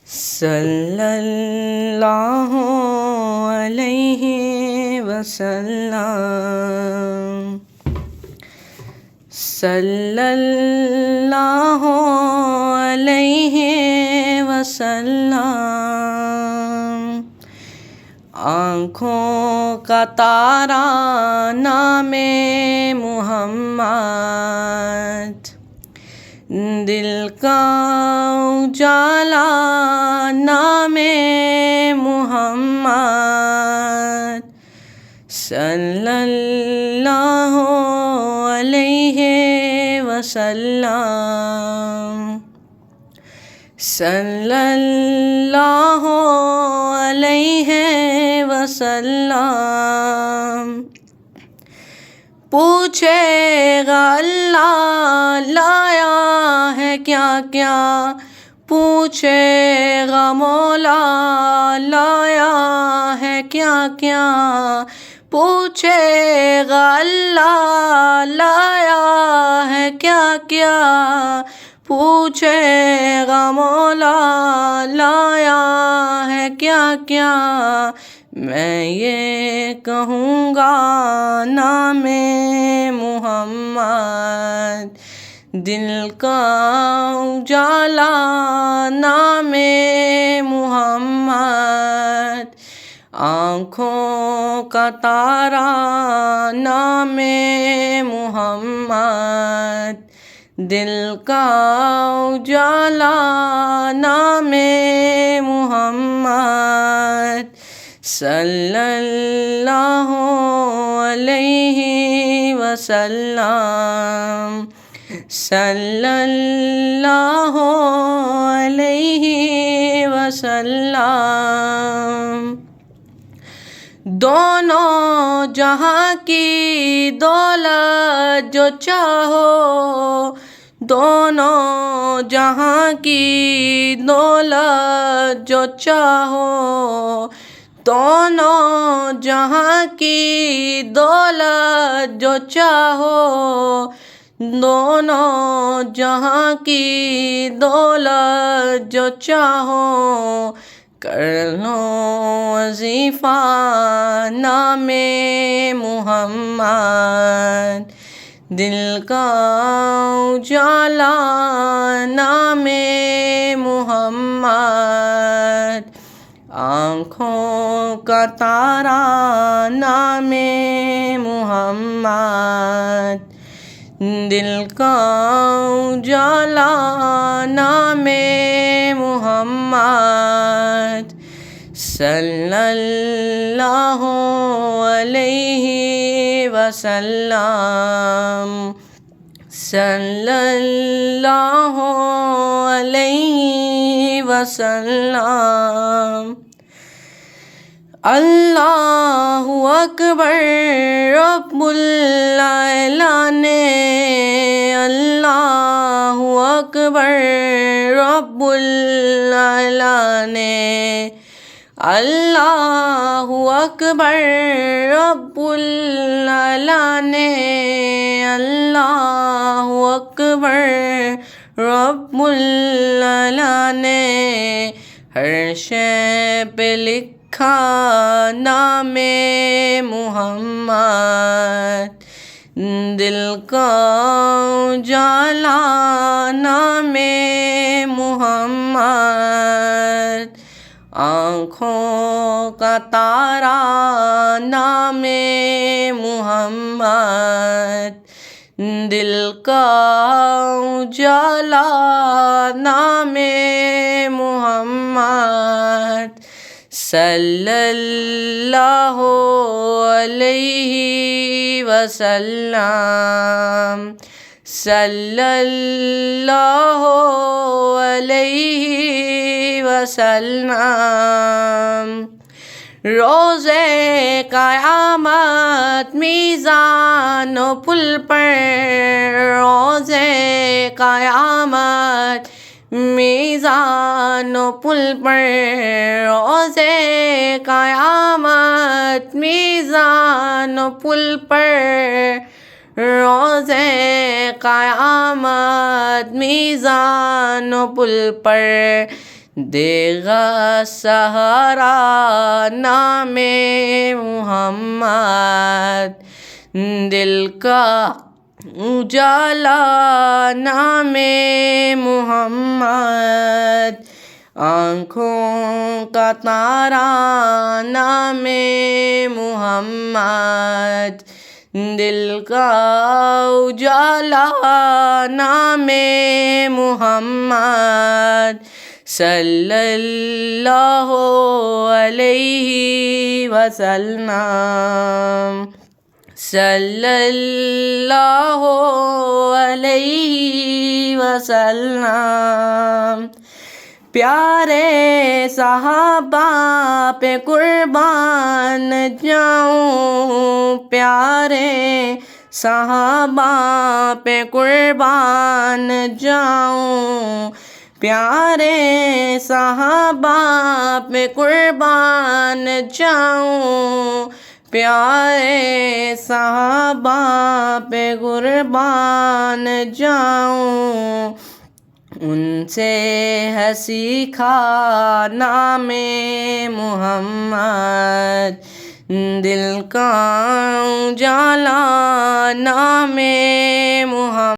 صلی اللہ علیہ وسلم، صلی اللہ علیہ وسلم۔ آنکھوں کا تارا نام محمد، دل کا اجالا نام محمد، صلی اللہ علیہ وسلم، صلی اللہ علیہ وسلم۔ پوچھے گا اللہ لایا ہے کیا کیا، پوچھے گا مولا لایا ہے کیا کیا، پوچھے گا اللہ لایا ہے کیا کیا، پوچھے گا مولا لایا ہے کیا کیا۔ میں یہ کہوں گا نام محمد، دل کا اجالا نام محمد، آنکھوں کا تارا نام محمد، دل کا اجالا نام محمد، صلی اللہ علیہ وسلم، صلی اللہ علیہ وسلم۔ دونوں جہاں کی دولت جو چاہو، دونوں جہاں کی دولت جو چاہو، دونوں جہاں کی دولت جو چاہو، دونوں جہاں کی دولت جو چاہو، کر لو وظیفہ نام محمد، دل کا اجالا نام محمد، آنکھوں کا تارا نام محمد، دل کا اجالا نام محمد، صلی اللہ علیہ وسلم، صلی اللہ علیہ وسلم۔ اللہ اکبر رب العالمین، اللہ اکبر رب العالمین، اللہ اکبر رب العالمین، اللہ اکبر رب العالمین۔ ہر شے پہ لکھا نام محمد، دل کا اجالا نام محمد، آنکھوں کا تارا نام محمد، دل کا اجالا نام محمد، صلی اللہ علیہ وسلم، صلی اللہ علیہ وسلم۔ روز قیامت میزان و پل پر، روز قیامت میزان و پل پر، روز قیامت میزان و پل پر، روز قیامت میزان و پل پر دے گا سہارا نام محمد، دل کا اجالا نام محمد، آنکھوں کا تارا نام محمد، دل کا اجالا نام محمد، صلی اللہ علیہ وسلم، صلی اللہ علیہ وسلم۔ پیارے صحابہ پہ قربان جاؤں، پیارے صحابہ پہ قربان جاؤں، پیارے صحابہ پہ قربان جاؤں، پیارے صحابہ پہ قربان جاؤں، ان سے ہے سیکھا نام محمد، دل کا اجالا نام محمد۔